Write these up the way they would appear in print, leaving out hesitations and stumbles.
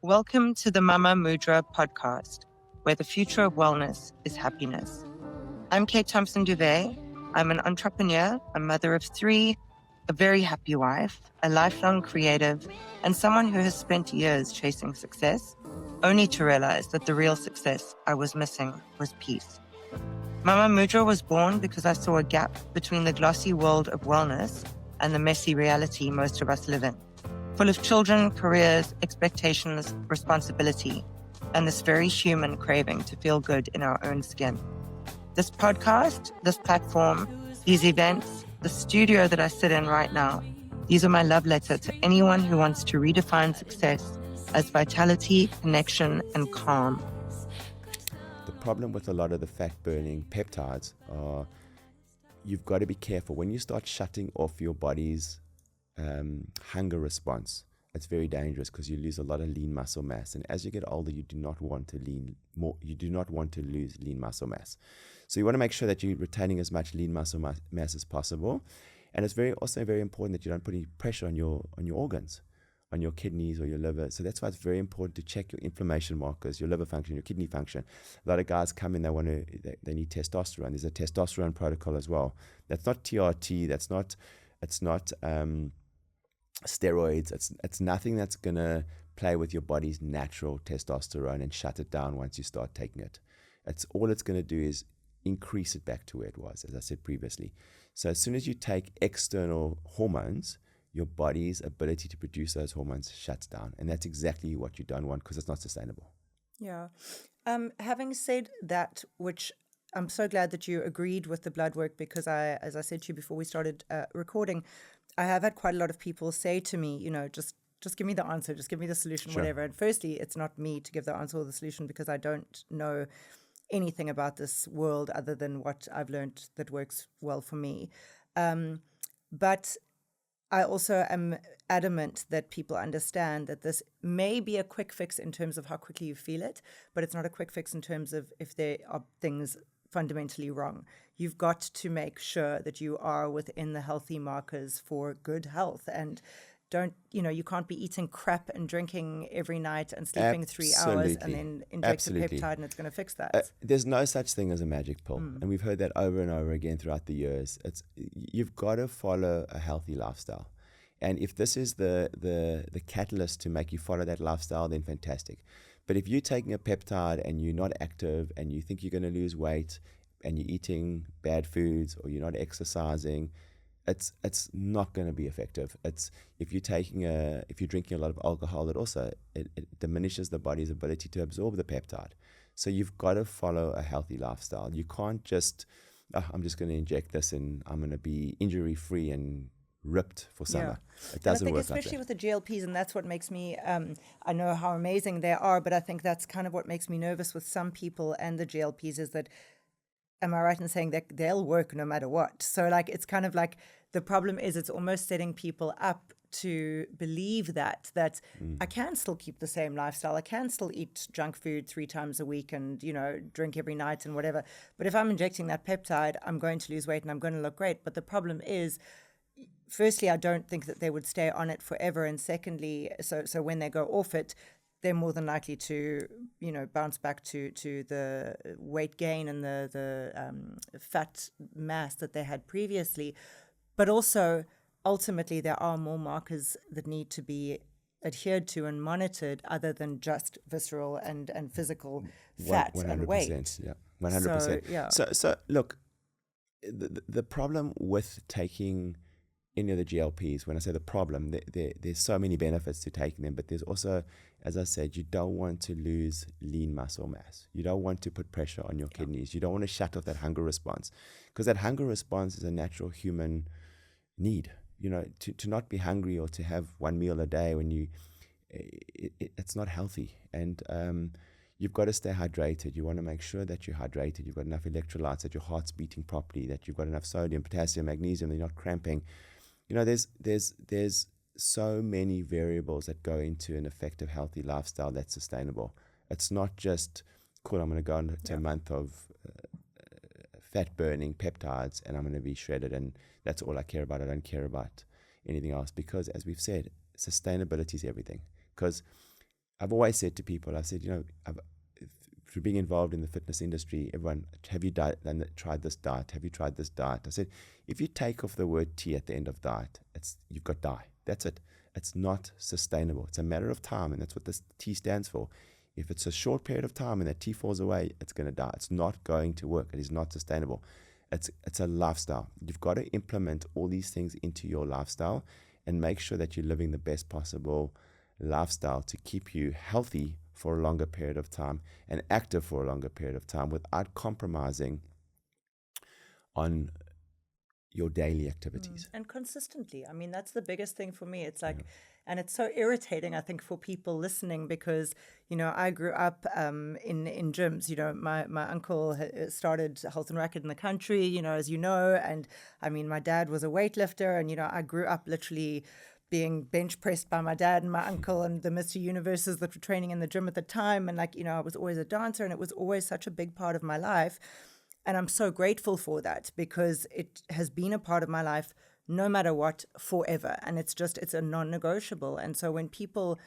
Welcome to the Mama Mudra podcast, where the future of wellness is happiness. I'm Kate Thompson-Duwe. I'm an entrepreneur, a mother of three, a very happy wife, a lifelong creative, and someone who has spent years chasing success, only to realize that the real success I was missing was peace. Mama Mudra was born because I saw a gap between the glossy world of wellness and the messy reality most of us live in, full of children, careers, expectations, responsibility, and this very human craving to feel good in our own skin. This podcast, this platform, these events, the studio that I sit in right now, these are my love letter to anyone who wants to redefine success as vitality, connection, and calm. The problem with a lot of the fat-burning peptides are you've got to be careful. When you start shutting off your body's hunger response, it's very dangerous because you lose a lot of lean muscle mass. And as you get older, you do not want to lose lean muscle mass. So you want to make sure that you're retaining as much lean muscle mass as possible. And it's also very important that you don't put any pressure on your organs, on your kidneys or your liver. So that's why it's very important to check your inflammation markers, your liver function, your kidney function. A lot of guys come in, they need testosterone. There's a testosterone protocol as well. That's not TRT. It's not steroids. It's nothing that's gonna play with your body's natural testosterone and shut it down once you start taking it. All it's gonna do is increase it back to where it was, as I said previously. So as soon as you take external hormones, your body's ability to produce those hormones shuts down. And that's exactly what you don't want because it's not sustainable. Yeah. Having said that, which I'm so glad that you agreed with the blood work because as I said to you before we started recording, I have had quite a lot of people say to me, just give me the answer, just give me the solution, Sure. whatever. And firstly, it's not me to give the answer or the solution because I don't know anything about this world other than what I've learned that works well for me. But I also am adamant that people understand that this may be a quick fix in terms of how quickly you feel it, but it's not a quick fix in terms of if there are things fundamentally wrong. You've got to make sure that you are within the healthy markers for good health and you can't be eating crap and drinking every night and sleeping 3 hours and then inject a peptide and it's going to fix that. There's no such thing as a magic pill. And we've heard that over and over again throughout the years. You've got to follow a healthy lifestyle. And if this is the catalyst to make you follow that lifestyle, then fantastic. But if you're taking a peptide and you're not active and you think you're going to lose weight and you're eating bad foods or you're not exercising, it's not going to be effective. If you're drinking a lot of alcohol, it diminishes the body's ability to absorb the peptide. So you've got to follow a healthy lifestyle. You can't just, I'm just going to inject this and I'm going to be injury-free and ripped for summer. Yeah. It doesn't work like that. Especially with the GLPs, and that's what makes me, I know how amazing they are, but I think that's kind of what makes me nervous with some people and the GLPs is that, am I right in saying that they'll work no matter what? So it's kind of like the problem is it's almost setting people up to believe that I can still keep the same lifestyle. I can still eat junk food 3 times a week and, drink every night and whatever. But if I'm injecting that peptide, I'm going to lose weight and I'm going to look great. But the problem is, firstly, I don't think that they would stay on it forever. And secondly, so when they go off it, they're more than likely to, bounce back to the weight gain and the fat mass that they had previously. But also, ultimately, there are more markers that need to be adhered to and monitored other than just visceral and physical fat 100%, and weight. Yeah, 100%. So, yeah. So look, the problem with taking any of the GLPs, when I say the problem, there's so many benefits to taking them, but there's also, as I said, you don't want to lose lean muscle mass. You don't want to put pressure on your kidneys. You don't want to shut off that hunger response because that hunger response is a natural human need. To not be hungry or to have one meal a day when it's not healthy. And you've got to stay hydrated. You want to make sure that you're hydrated. You've got enough electrolytes, that your heart's beating properly, that you've got enough sodium, potassium, magnesium, that you're not cramping. There's so many variables that go into an effective, healthy lifestyle that's sustainable. It's not just, cool, I'm going to go into a month of fat-burning peptides and I'm going to be shredded and that's all I care about. I don't care about anything else because, as we've said, sustainability is everything. Because I've always said to people, I said, through being involved in the fitness industry, everyone, have you tried this diet? Have you tried this diet? I said, if you take off the word T at the end of diet, you've got die. That's it. It's not sustainable. It's a matter of time, and that's what this T stands for. If it's a short period of time and that T falls away, it's going to die. It's not going to work. It is not sustainable. It's a lifestyle. You've got to implement all these things into your lifestyle and make sure that you're living the best possible lifestyle to keep you healthy for a longer period of time and active for a longer period of time without compromising on your daily activities. And consistently. I mean, that's the biggest thing for me. It's like, and it's so irritating, I think, for people listening because, I grew up in gyms. My uncle started Health and Racket in the country, as you know. And I mean, my dad was a weightlifter and, I grew up literally being bench pressed by my dad and my uncle and the Mr. Universes that were training in the gym at the time. And I was always a dancer and it was always such a big part of my life. And I'm so grateful for that because it has been a part of my life no matter what, forever. And it's a non-negotiable. And so when people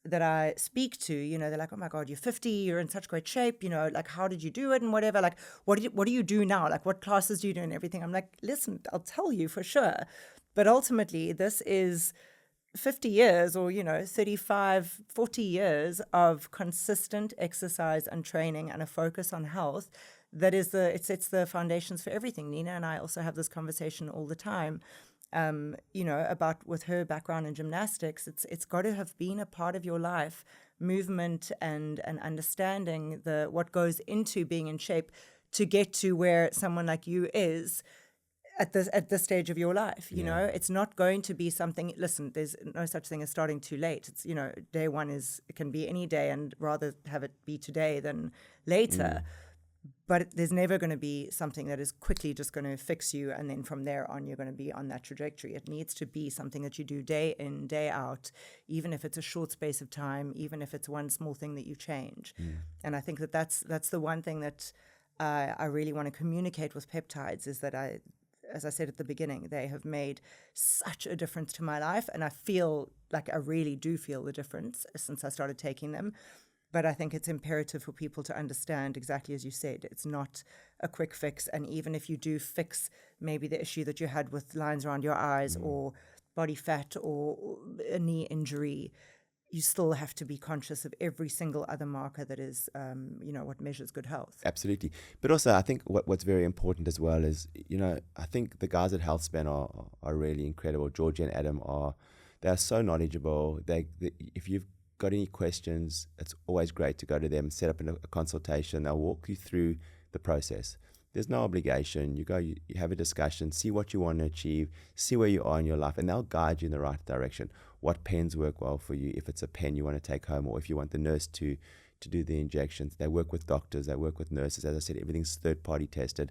that I speak to, they're like, oh my God, you're 50, you're in such great shape, like, how did you do it and whatever? Like, what do you do now? Like, what classes do you do and everything? I'm like, listen, I'll tell you for sure. But ultimately, this is 50 years or, 35, 40 years of consistent exercise and training and a focus on health. That is it sets the foundations for everything. Nina and I also have this conversation all the time, about with her background in gymnastics. It's got to have been a part of your life, movement and understanding what goes into being in shape to get to where someone like you is at this stage of your life. It's not going to be something. Listen, there's no such thing as starting too late. It's day one it can be any day, and rather have it be today than later. But there's never going to be something that is quickly just going to fix you, and then from there on, you're going to be on that trajectory. It needs to be something that you do day in, day out, even if it's a short space of time, even if it's one small thing that you change. And I think that's the one thing that I really want to communicate with peptides is that as I said at the beginning, they have made such a difference to my life, and I feel like I really do feel the difference since I started taking them. But I think it's imperative for people to understand, exactly as you said, it's not a quick fix. And even if you do fix maybe the issue that you had with lines around your eyes or body fat or a knee injury, you still have to be conscious of every single other marker that is, what measures good health. Absolutely. But also, I think what's very important as well is, I think the guys at Healthspan are really incredible. Georgie and Adam they are so knowledgeable. If you've got any questions, it's always great to go to them, set up a consultation. They'll walk you through the process. There's no obligation. You go, you have a discussion, see what you want to achieve, see where you are in your life, and they'll guide you in the right direction. What pens work well for you, if it's a pen you want to take home, or if you want the nurse to do the injections. They work with doctors, they work with nurses. As I said, everything's third-party tested.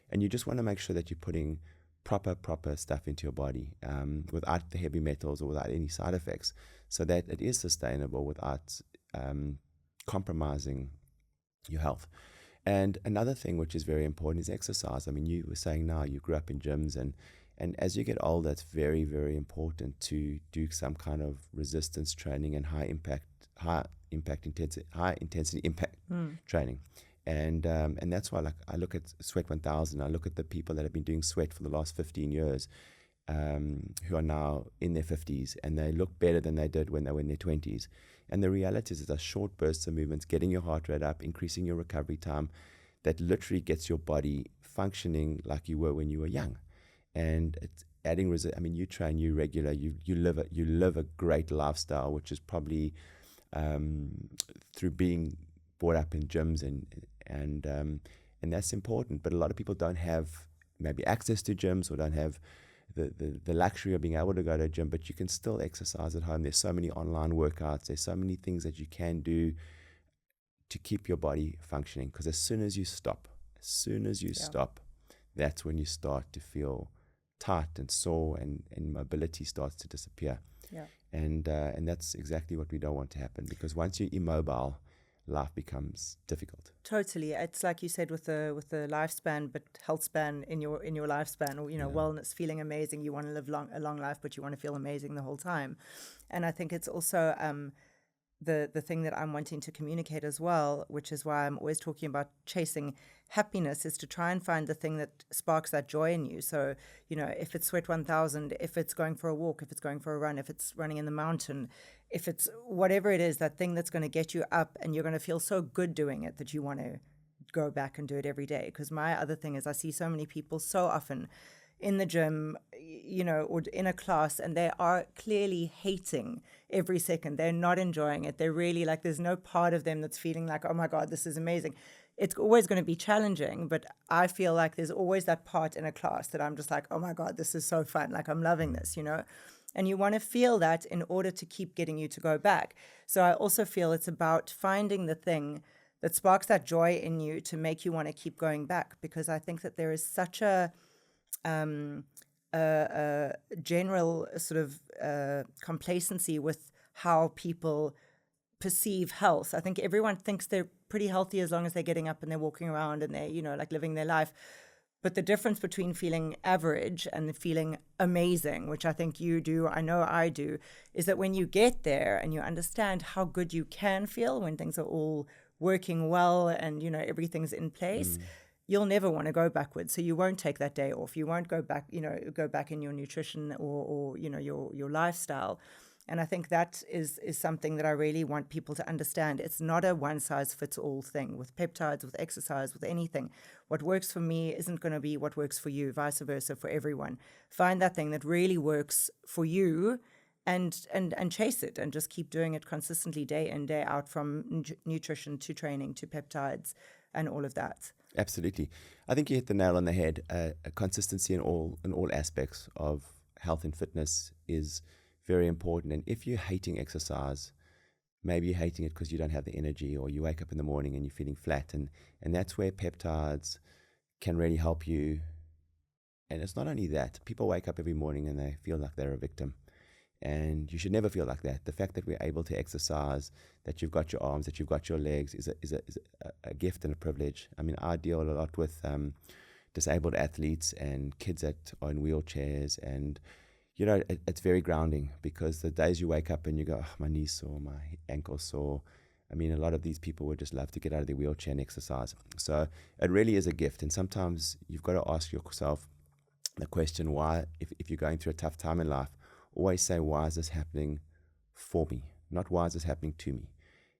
And you just want to make sure that you're putting proper stuff into your body without the heavy metals or without any side effects, so that it is sustainable without compromising your health. And another thing which is very important is exercise. I mean, you were saying now you grew up in gyms, and as you get older, it's very, very important to do some kind of resistance training and high intensity impact training. And that's why, like, I look at Sweat 1000. I look at the people that have been doing Sweat for the last 15 years, who are now in their 50s, and they look better than they did when they were in their 20s. And the reality is, it's a short bursts of movements, getting your heart rate up, increasing your recovery time, that literally gets your body functioning like you were when you were young. And it's adding I mean, you train, you regular, you live a great lifestyle, which is probably through being brought up in gyms, and that's important. But a lot of people don't have maybe access to gyms, or don't have the luxury of being able to go to a gym, but you can still exercise at home. There's so many online workouts. There's so many things that you can do to keep your body functioning. Because as soon as you stop, that's when you start to feel tight and sore, and mobility starts to disappear. Yeah. And that's exactly what we don't want to happen, because once you're immobile, life becomes difficult. Totally. It's like you said with the lifespan, but health span in your lifespan, or wellness, feeling amazing. You want to live a long life, but you want to feel amazing the whole time. And I think it's also the thing that I'm wanting to communicate as well, which is why I'm always talking about chasing happiness, is to try and find the thing that sparks that joy in you. So, if it's Sweat 1000, if it's going for a walk, if it's going for a run, if it's running in the mountain, if it's whatever it is, that thing that's going to get you up and you're going to feel so good doing it that you want to go back and do it every day. Because my other thing is I see so many people so often in the gym, or in a class, and they are clearly hating every second. They're not enjoying it. They're really like, there's no part of them that's feeling like, oh my God, this is amazing. It's always going to be challenging, but I feel like there's always that part in a class that I'm just like, oh my God, this is so fun. Like, I'm loving this, and you want to feel that in order to keep getting you to go back. So I also feel it's about finding the thing that sparks that joy in you to make you want to keep going back, because I think that there is such a general sort of complacency with how people perceive health. I think everyone thinks they're pretty healthy as long as they're getting up and they're walking around and they're, like living their life. But the difference between feeling average and feeling amazing, which I think you do, I know I do, is that when you get there and you understand how good you can feel when things are all working well and, everything's in place, you'll never want to go backwards. So you won't take that day off. You won't go back in your nutrition or your lifestyle. And I think that is something that I really want people to understand. It's not a one-size-fits-all thing with peptides, with exercise, with anything. What works for me isn't going to be what works for you, vice versa for everyone. Find that thing that really works for you and chase it, and just keep doing it consistently day in, day out, from nutrition to training to peptides and all of that. Absolutely. I think you hit the nail on the head. Consistency in all aspects of health and fitness is very important. And if you're hating exercise, maybe you're hating it because you don't have the energy, or you wake up in the morning and you're feeling flat. And that's where peptides can really help you. And it's not only that. People wake up every morning and they feel like they're a victim. And you should never feel like that. The fact that we're able to exercise, that you've got your arms, that you've got your legs, is a gift and a privilege. I mean, I deal a lot with disabled athletes and kids that are in wheelchairs, and it's very grounding, because the days you wake up and you go, oh, my knee's sore, my ankle's sore. I mean, a lot of these people would just love to get out of their wheelchair and exercise. So it really is a gift. And sometimes you've got to ask yourself the question, why, if you're going through a tough time in life, always say, why is this happening for me? Not why is this happening to me?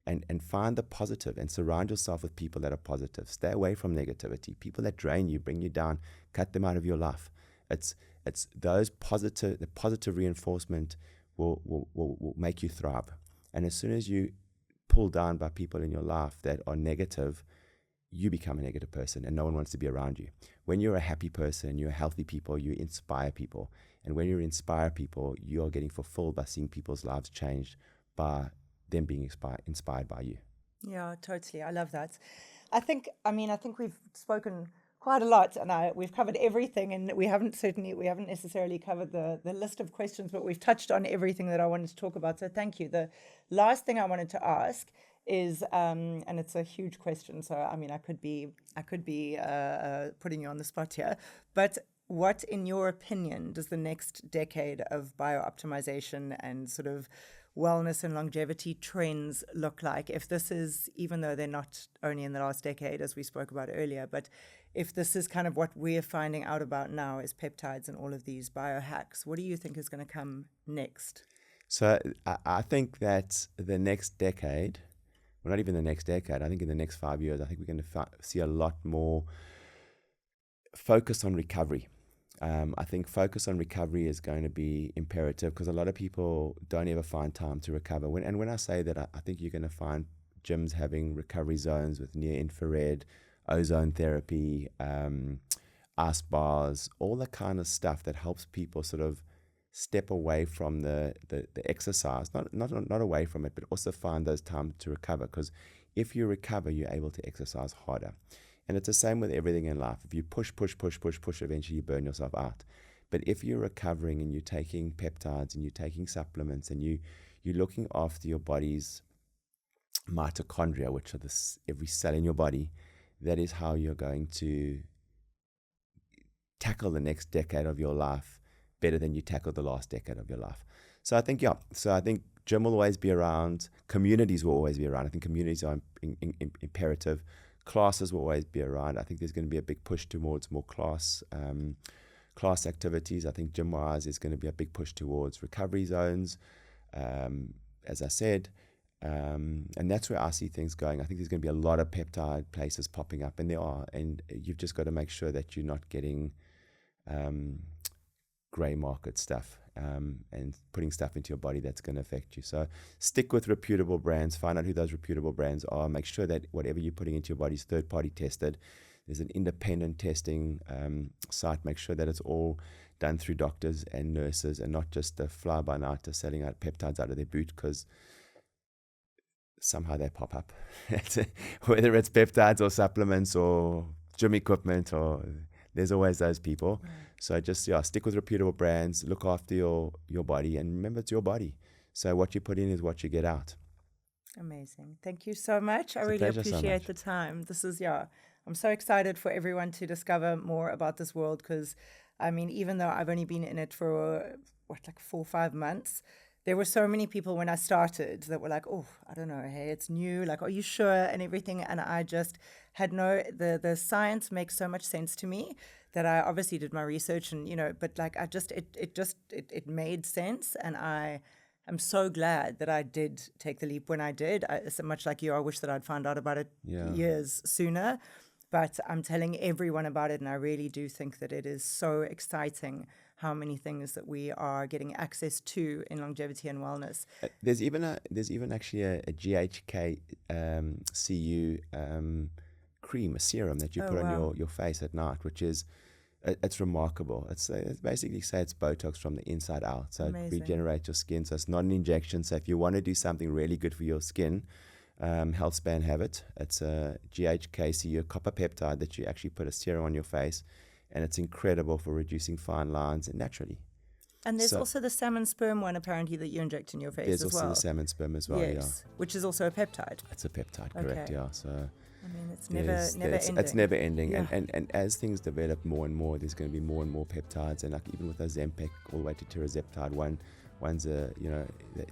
And find the positive, and surround yourself with people that are positive. Stay away from negativity. People that drain you, bring you down, cut them out of your life. It's the positive reinforcement will make you thrive. And as soon as you pull down by people in your life that are negative, you become a negative person, and no one wants to be around you. When you're a happy person, you're healthy people, you inspire people. And when you inspire people, you're getting fulfilled by seeing people's lives changed by them being inspired by you. Yeah, totally. I love that. I think we've spoken quite a lot, and we've covered everything, and we haven't necessarily covered the list of questions, but we've touched on everything that I wanted to talk about. So thank you. The last thing I wanted to ask is, and it's a huge question, so I mean, I could be putting you on the spot here, but what, in your opinion, does the next decade of biooptimization and sort of wellness and longevity trends look like? If this is, even though they're not only in the last decade, as we spoke about earlier, but if this is kind of what we're finding out about now, is peptides and all of these biohacks, what do you think is going to come next? So I think that the next decade, well, not even the next decade, I think in the next 5 years, I think we're going to see a lot more focus on recovery. I think focus on recovery is going to be imperative, because a lot of people don't ever find time to recover. When I say that, I think you're going to find gyms having recovery zones with near infrared, ozone therapy, ice bars, all that kind of stuff that helps people sort of step away from the exercise, not away from it, but also find those times to recover. Because if you recover, you're able to exercise harder. And it's the same with everything in life. If you push, eventually you burn yourself out. But if you're recovering and you're taking peptides and you're taking supplements and you're looking after your body's mitochondria, which are every cell in your body, that is how you're going to tackle the next decade of your life better than you tackled the last decade of your life. So I think, gym will always be around. Communities will always be around. I think communities are imperative. Classes will always be around. I think there's going to be a big push towards more class activities. I think gym-wise is going to be a big push towards recovery zones, as I said. And that's where I see things going. I think there's going to be a lot of peptide places popping up, and there are. And you've just got to make sure that you're not getting grey market stuff and putting stuff into your body that's going to affect you. So stick with reputable brands. Find out who those reputable brands are. Make sure that whatever you're putting into your body is third-party tested. There's an independent testing site. Make sure that it's all done through doctors and nurses and not just a fly-by-nighter selling out peptides out of their boot, because somehow they pop up. Whether it's peptides or supplements or gym equipment, or there's always those people. Right. So just stick with reputable brands, look after your body, and remember, it's your body. So what you put in is what you get out. Amazing. Thank you so much. I really appreciate the time. This is, I'm so excited for everyone to discover more about this world, because, I mean, even though I've only been in it for, 4 or 5 months, there were so many people when I started that were like, oh, I don't know, hey, it's new, like, are you sure, and everything. And I just had the science makes so much sense to me that I obviously did my research and, but like, it made sense. And I'm so glad that I did take the leap when I did. So much like you, I wish that I'd found out about it years sooner. But I'm telling everyone about it, and I really do think that it is so exciting how many things that we are getting access to in longevity and wellness. There's even actually a GHK CU cream, a serum that you put on your face at night, which is it's remarkable. It's basically say it's Botox from the inside out, so it regenerates your skin. So it's not an injection. So if you want to do something really good for your skin, Healthspan have it. It's a GHK, a copper peptide that you actually put a serum on your face, and it's incredible for reducing fine lines and naturally. And there's also the salmon sperm one apparently that you inject in your face as well. There's also the salmon sperm as well, yes, which is also a peptide. It's a peptide, correct, yeah. So I mean, it's never ending. It's never ending, yeah. and as things develop more and more, there's going to be more and more peptides, and like even with Ozempic all the way to tirzepatide, one's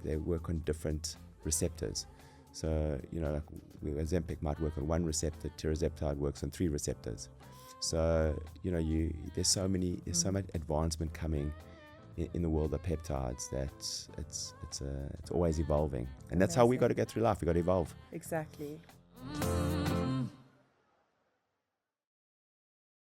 they work on different receptors. So like Ozempic might work on one receptor, tirzepatide works on 3 receptors. So there's so much advancement coming in the world of peptides that it's always evolving, and that's how we got to get through life. We got to evolve. Exactly.